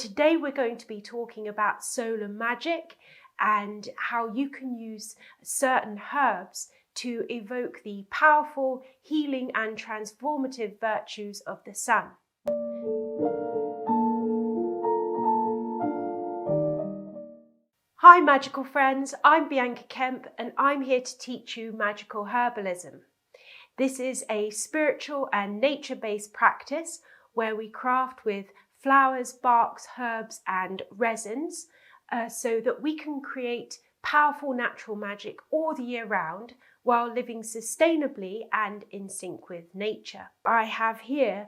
today we're going to be talking about solar magic and how you can use certain herbs to evoke the powerful, healing and transformative virtues of the sun. Hi magical friends, I'm Bianca Kemp and I'm here to teach you magical herbalism. This is a spiritual and nature-based practice where we craft with flowers, barks, herbs and resins so that we can create powerful natural magic all the year round while living sustainably and in sync with nature. I have here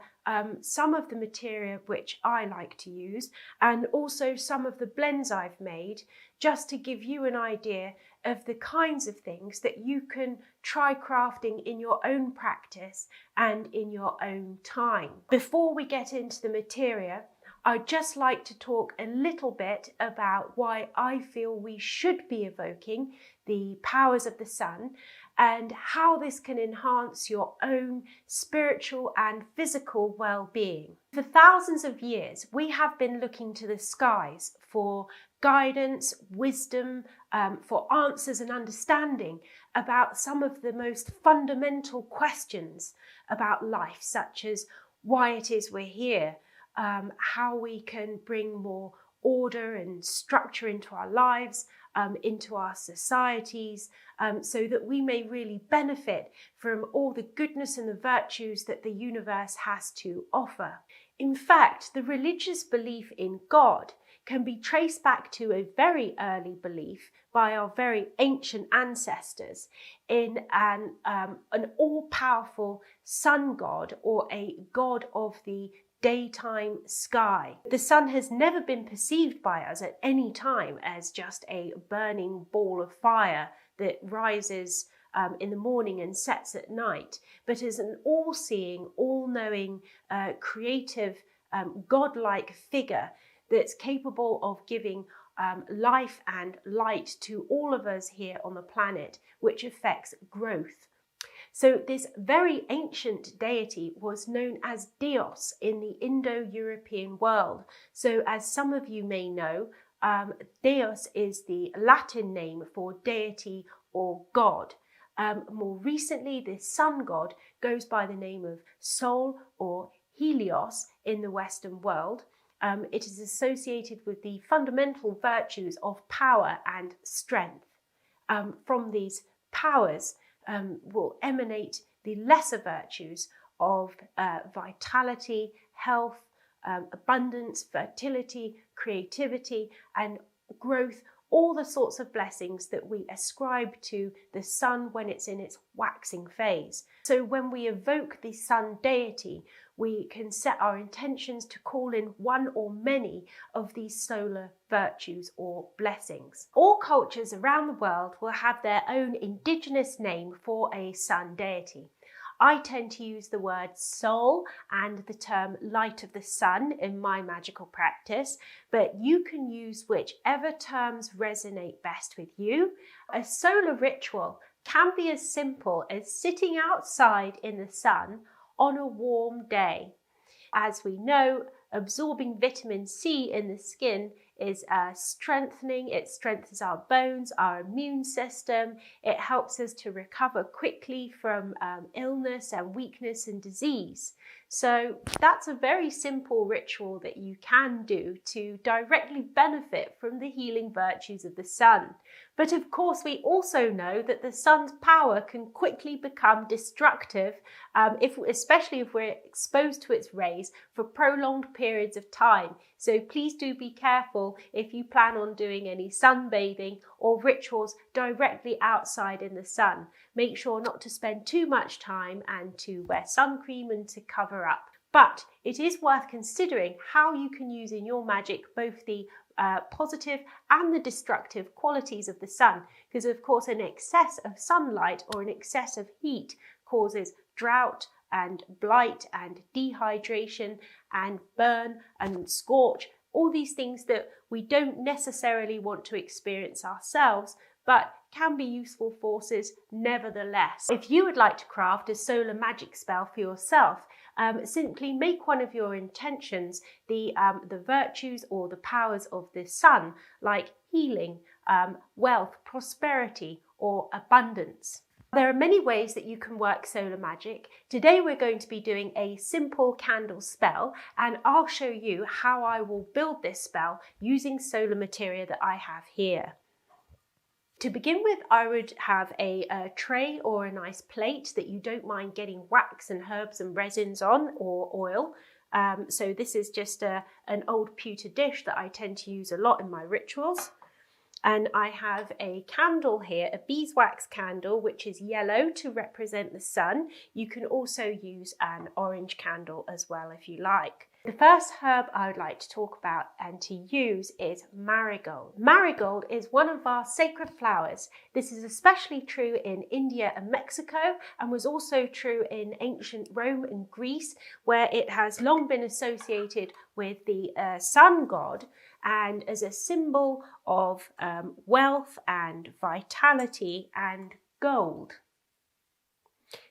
some of the material which I like to use and also some of the blends I've made just to give you an idea of the kinds of things that you can try crafting in your own practice and in your own time. Before we get into the materia, I'd just like to talk a little bit about why I feel we should be evoking the powers of the sun and how this can enhance your own spiritual and physical well-being. For thousands of years, we have been looking to the skies for guidance, wisdom, for answers and understanding about some of the most fundamental questions about life, such as why it is we're here, how we can bring more order and structure into our lives, into our societies, so that we may really benefit from all the goodness and the virtues that the universe has to offer. In fact, the religious belief in God can be traced back to a very early belief by our very ancient ancestors in an all-powerful sun god, or a god of the daytime sky. The sun has never been perceived by us at any time as just a burning ball of fire that rises in the morning and sets at night, but as an all-seeing, all-knowing, creative, godlike figure that's capable of giving life and light to all of us here on the planet, which affects growth. So this very ancient deity was known as Dios in the Indo-European world. So as some of you may know, Deus is the Latin name for deity or god. More recently, this sun god goes by the name of Sol or Helios in the Western world. It is associated with the fundamental virtues of power and strength. From these powers will emanate the lesser virtues of vitality, health, abundance, fertility, creativity, and growth, all the sorts of blessings that we ascribe to the sun when it's in its waxing phase. So when we evoke the sun deity, we can set our intentions to call in one or many of these solar virtues or blessings. All cultures around the world will have their own indigenous name for a sun deity. I tend to use the word soul and the term light of the sun in my magical practice, but you can use whichever terms resonate best with you. A solar ritual can be as simple as sitting outside in the sun on a warm day. As we know, absorbing vitamin C in the skin is strengthening. It strengthens our bones, our immune system. It helps us to recover quickly from illness and weakness and disease. So that's a very simple ritual that you can do to directly benefit from the healing virtues of the sun. But of course, we also know that the sun's power can quickly become destructive, especially if we're exposed to its rays for prolonged periods of time. So please do be careful if you plan on doing any sunbathing or rituals directly outside in the sun. Make sure not to spend too much time and to wear sun cream and to cover up. But it is worth considering how you can use in your magic both the positive and the destructive qualities of the sun, because of course an excess of sunlight or an excess of heat causes drought and blight and dehydration and burn and scorch, all these things that we don't necessarily want to experience ourselves, but can be useful forces nevertheless. If you would like to craft a solar magic spell for yourself, simply make one of your intentions the virtues or the powers of the sun, like healing, wealth, prosperity, or abundance. There are many ways that you can work solar magic. Today we're going to be doing a simple candle spell, and I'll show you how I will build this spell using solar materia that I have here. To begin with, I would have a tray or a nice plate that you don't mind getting wax and herbs and resins on, or oil. So this is just an old pewter dish that I tend to use a lot in my rituals. And I have a candle here, a beeswax candle, which is yellow to represent the sun. You can also use an orange candle as well if you like. The first herb I would like to talk about and to use is marigold. Marigold is one of our sacred flowers. This is especially true in India and Mexico, and was also true in ancient Rome and Greece, where it has long been associated with the sun god, and as a symbol of wealth and vitality and gold.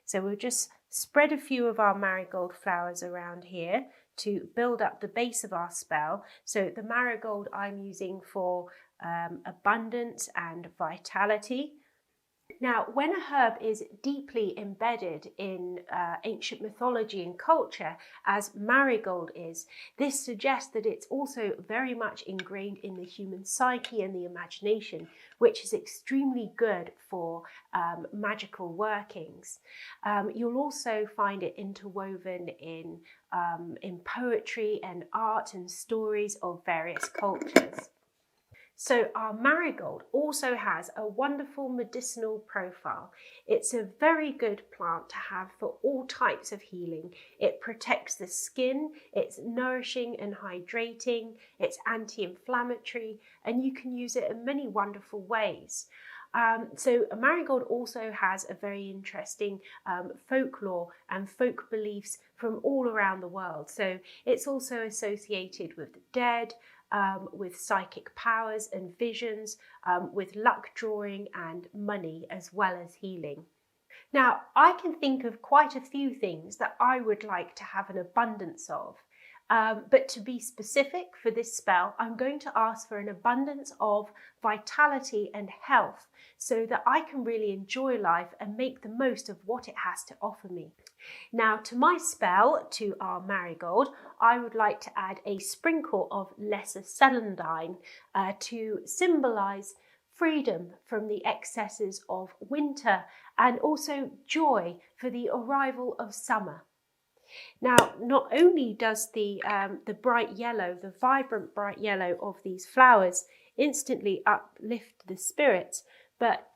So we'll just spread a few of our marigold flowers around here to build up the base of our spell. So the marigold I'm using for abundance and vitality. Now, when a herb is deeply embedded in ancient mythology and culture, as marigold is, this suggests that it's also very much ingrained in the human psyche and the imagination, which is extremely good for magical workings. You'll also find it interwoven in poetry and art and stories of various cultures. So our marigold also has a wonderful medicinal profile. It's a very good plant to have for all types of healing. It protects the skin, it's nourishing and hydrating, it's anti-inflammatory, and you can use it in many wonderful ways. So a marigold also has a very interesting folklore and folk beliefs from all around the world. So it's also associated with the dead, with psychic powers and visions, with luck drawing and money, as well as healing. Now, I can think of quite a few things that I would like to have an abundance of. But to be specific for this spell, I'm going to ask for an abundance of vitality and health so that I can really enjoy life and make the most of what it has to offer me. Now, to my spell, to our marigold, I would like to add a sprinkle of lesser celandine to symbolise freedom from the excesses of winter and also joy for the arrival of summer. Now, not only does the bright yellow, the vibrant bright yellow of these flowers instantly uplift the spirits, but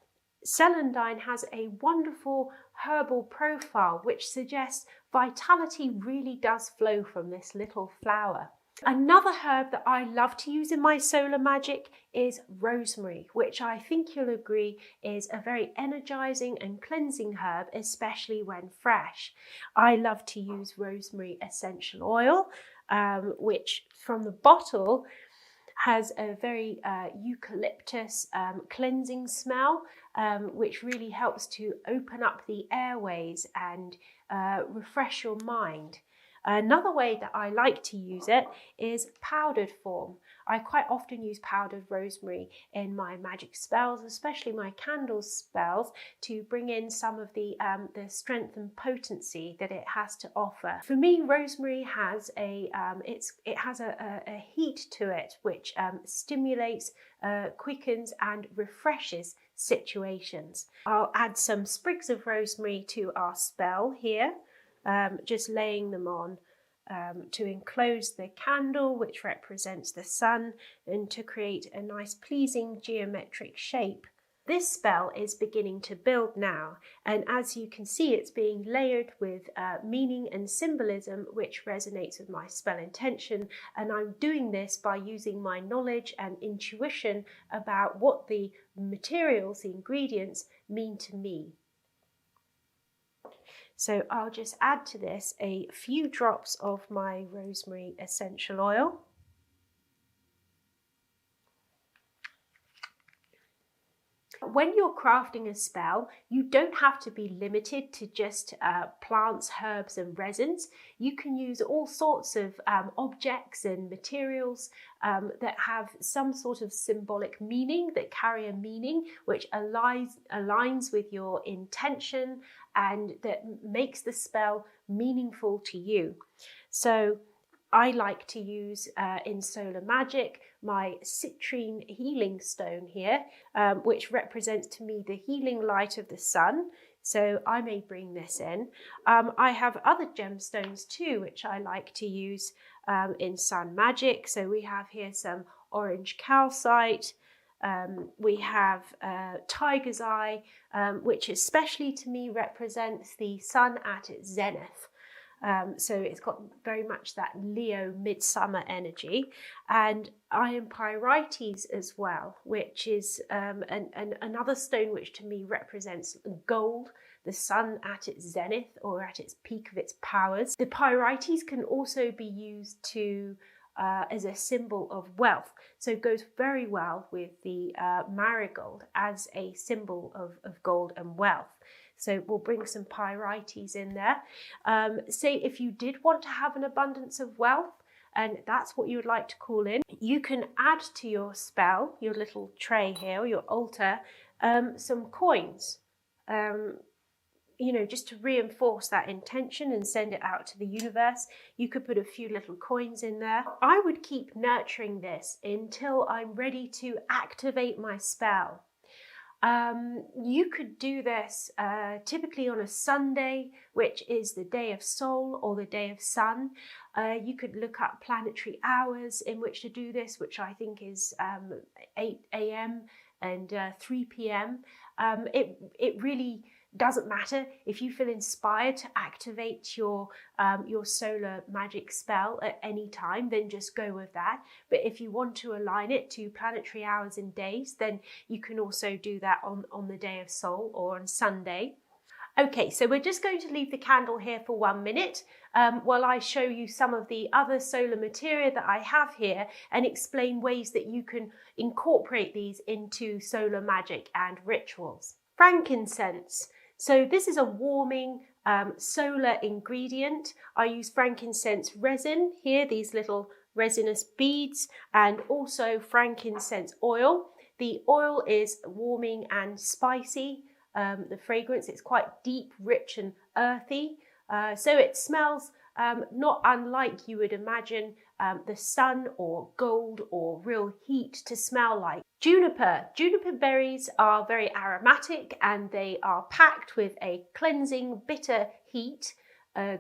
celandine has a wonderful herbal profile which suggests vitality really does flow from this little flower. Another herb that I love to use in my solar magic is rosemary, which I think you'll agree is a very energizing and cleansing herb, especially when fresh. I love to use rosemary essential oil, which from the bottle has a very eucalyptus cleansing smell, which really helps to open up the airways and refresh your mind. Another way that I like to use it is powdered form. I quite often use powdered rosemary in my magic spells, especially my candle spells, to bring in some of the strength and potency that it has to offer. For me, rosemary has a heat to it which stimulates, quickens and refreshes situations. I'll add some sprigs of rosemary to our spell here. Just laying them on to enclose the candle, which represents the sun, and to create a nice pleasing geometric shape. This spell is beginning to build now, and as you can see, it's being layered with meaning and symbolism which resonates with my spell intention, and I'm doing this by using my knowledge and intuition about what the materials, the ingredients, mean to me. So I'll just add to this a few drops of my rosemary essential oil. When you're crafting a spell, you don't have to be limited to just plants, herbs and resins. You can use all sorts of objects and materials that have some sort of symbolic meaning, that carry a meaning which aligns with your intention and that makes the spell meaningful to you. So I like to use in solar magic my citrine healing stone here, which represents to me the healing light of the sun. So I may bring this in. I have other gemstones too, which I like to use in sun magic. So we have here some orange calcite. We have tiger's eye, which especially to me represents the sun at its zenith. So it's got very much that Leo midsummer energy, and iron pyrites as well, which is another stone which to me represents gold, the sun at its zenith or at its peak of its powers. The pyrites can also be used to as a symbol of wealth, so it goes very well with the marigold as a symbol of gold and wealth. So we'll bring some pyrites in there. Say if you did want to have an abundance of wealth, and that's what you would like to call in, you can add to your spell, your little tray here, or your altar, some coins, you know, just to reinforce that intention and send it out to the universe. You could put a few little coins in there. I would keep nurturing this until I'm ready to activate my spell. You could do this typically on a Sunday, which is the day of soul or the day of sun. You could look up planetary hours in which to do this, which I think is 8 a.m. and 3 p.m. It really doesn't matter. If you feel inspired to activate your solar magic spell at any time, then just go with that. But if you want to align it to planetary hours and days, then you can also do that on the day of soul or on Sunday. Okay, so we're just going to leave the candle here for 1 minute while I show you some of the other solar materia that I have here and explain ways that you can incorporate these into solar magic and rituals. Frankincense. So this is a warming solar ingredient. I use frankincense resin here, these little resinous beads, and also frankincense oil. The oil is warming and spicy. The fragrance, it's quite deep, rich and earthy. So it smells not unlike you would imagine the sun or gold or real heat to smell like. Juniper. Juniper berries are very aromatic and they are packed with a cleansing bitter heat.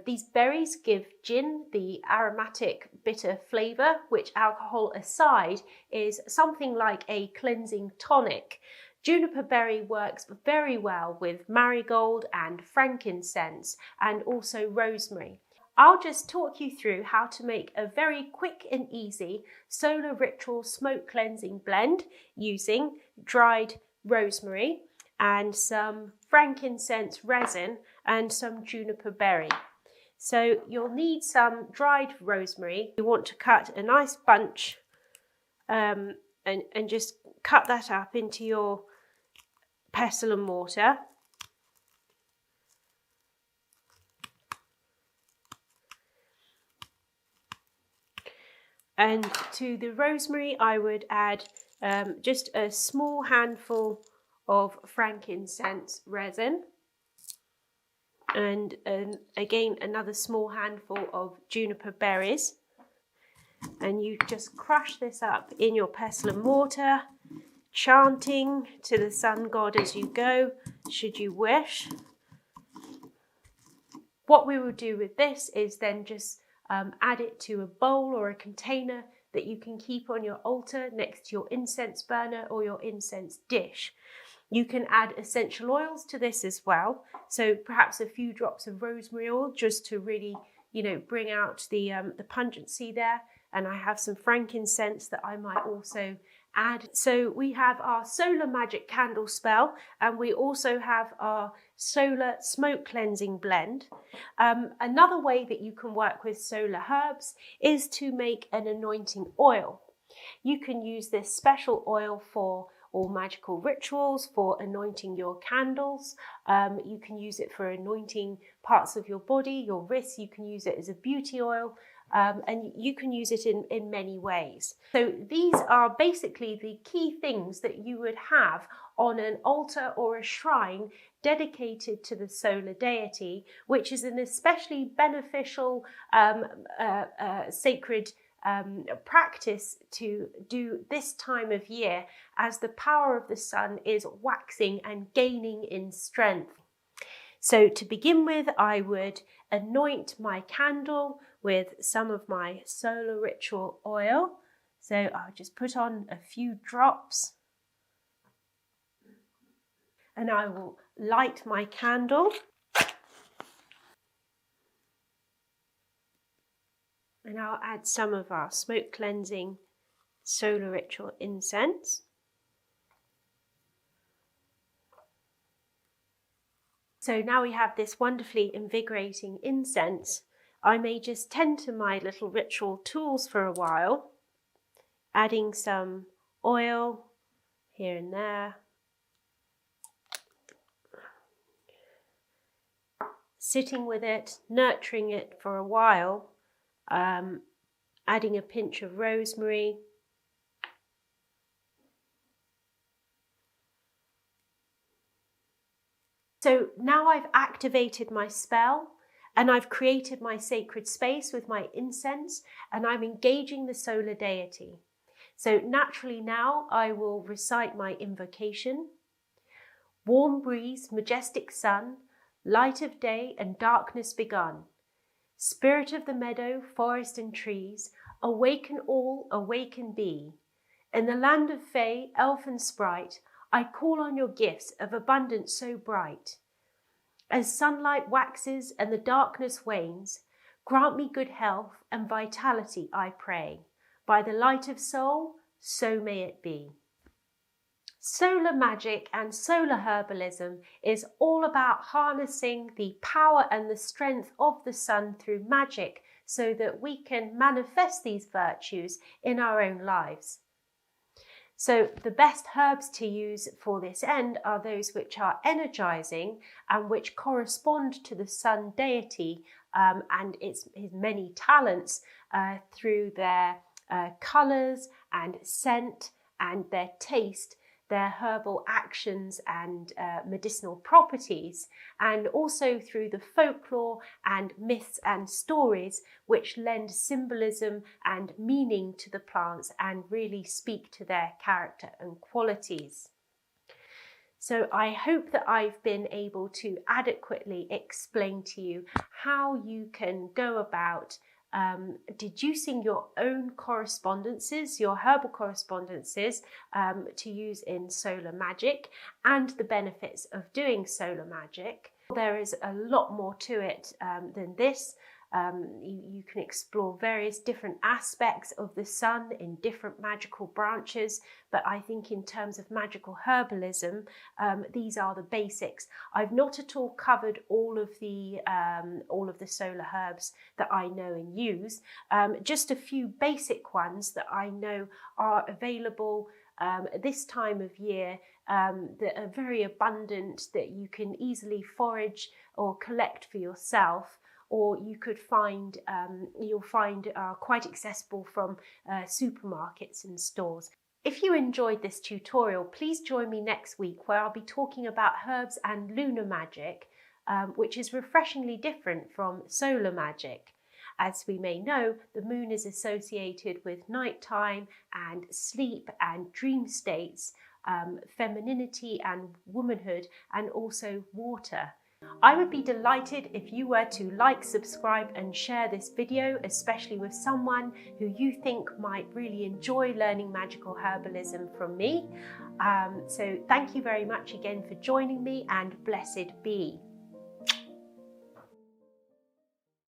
These berries give gin the aromatic bitter flavour, which alcohol aside is something like a cleansing tonic. Juniper berry works very well with marigold and frankincense and also rosemary. I'll just talk you through how to make a very quick and easy solar ritual smoke cleansing blend using dried rosemary and some frankincense resin and some juniper berry. So you'll need some dried rosemary. You want to cut a nice bunch and just cut that up into your pestle and mortar. And to the rosemary, I would add just a small handful of frankincense resin. And again, another small handful of juniper berries. And you just crush this up in your pestle and mortar, chanting to the sun god as you go, should you wish. What we will do with this is then just add it to a bowl or a container that you can keep on your altar next to your incense burner or your incense dish. You can add essential oils to this as well. So perhaps a few drops of rosemary oil just to really, bring out the pungency there. And I have some frankincense that I might also add. So we have our solar magic candle spell, and we also have our solar smoke cleansing blend. Another way that you can work with solar herbs is to make an anointing oil. You can use this special oil for or magical rituals for anointing your candles. You can use it for anointing parts of your body, your wrists. You can use it as a beauty oil. And you can use it in many ways. So these are basically the key things that you would have on an altar or a shrine dedicated to the solar deity, which is an especially beneficial sacred practice to do this time of year, as the power of the sun is waxing and gaining in strength. So to begin with, I would anoint my candle with some of my solar ritual oil. So I'll just put on a few drops and I will light my candle. And I'll add some of our smoke cleansing solar ritual incense. So now we have this wonderfully invigorating incense. I may just tend to my little ritual tools for a while, adding some oil here and there. Sitting with it, nurturing it for a while, adding a pinch of rosemary. So now I've activated my spell and I've created my sacred space with my incense and I'm engaging the solar deity. So naturally now I will recite my invocation. Warm breeze, majestic sun, light of day and darkness begun. Spirit of the meadow, forest and trees, awaken all, awaken be. In the land of fay, elf and sprite, I call on your gifts of abundance so bright. As sunlight waxes and the darkness wanes, grant me good health and vitality, I pray. By the light of soul, so may it be. Solar magic and solar herbalism is all about harnessing the power and the strength of the sun through magic so that we can manifest these virtues in our own lives. So the best herbs to use for this end are those which are energizing and which correspond to the sun deity and his many talents through their colours and scent and their taste, their herbal actions and medicinal properties, and also through the folklore and myths and stories which lend symbolism and meaning to the plants and really speak to their character and qualities. So I hope that I've been able to adequately explain to you how you can go about deducing your own correspondences, your herbal correspondences to use in solar magic and the benefits of doing solar magic. There is a lot more to it than this. You can explore various different aspects of the sun in different magical branches, but I think in terms of magical herbalism, these are the basics. I've not at all covered all of the solar herbs that I know and use, just a few basic ones that I know are available this time of year that are very abundant, that you can easily forage or collect for yourself, or you could find, you'll find are quite accessible from supermarkets and stores. If you enjoyed this tutorial, please join me next week where I'll be talking about herbs and lunar magic, which is refreshingly different from solar magic. As we may know, the moon is associated with nighttime and sleep and dream states, femininity and womanhood, and also water. I would be delighted if you were to like, subscribe and share this video, especially with someone who you think might really enjoy learning magical herbalism from me. So thank you very much again for joining me, and blessed be.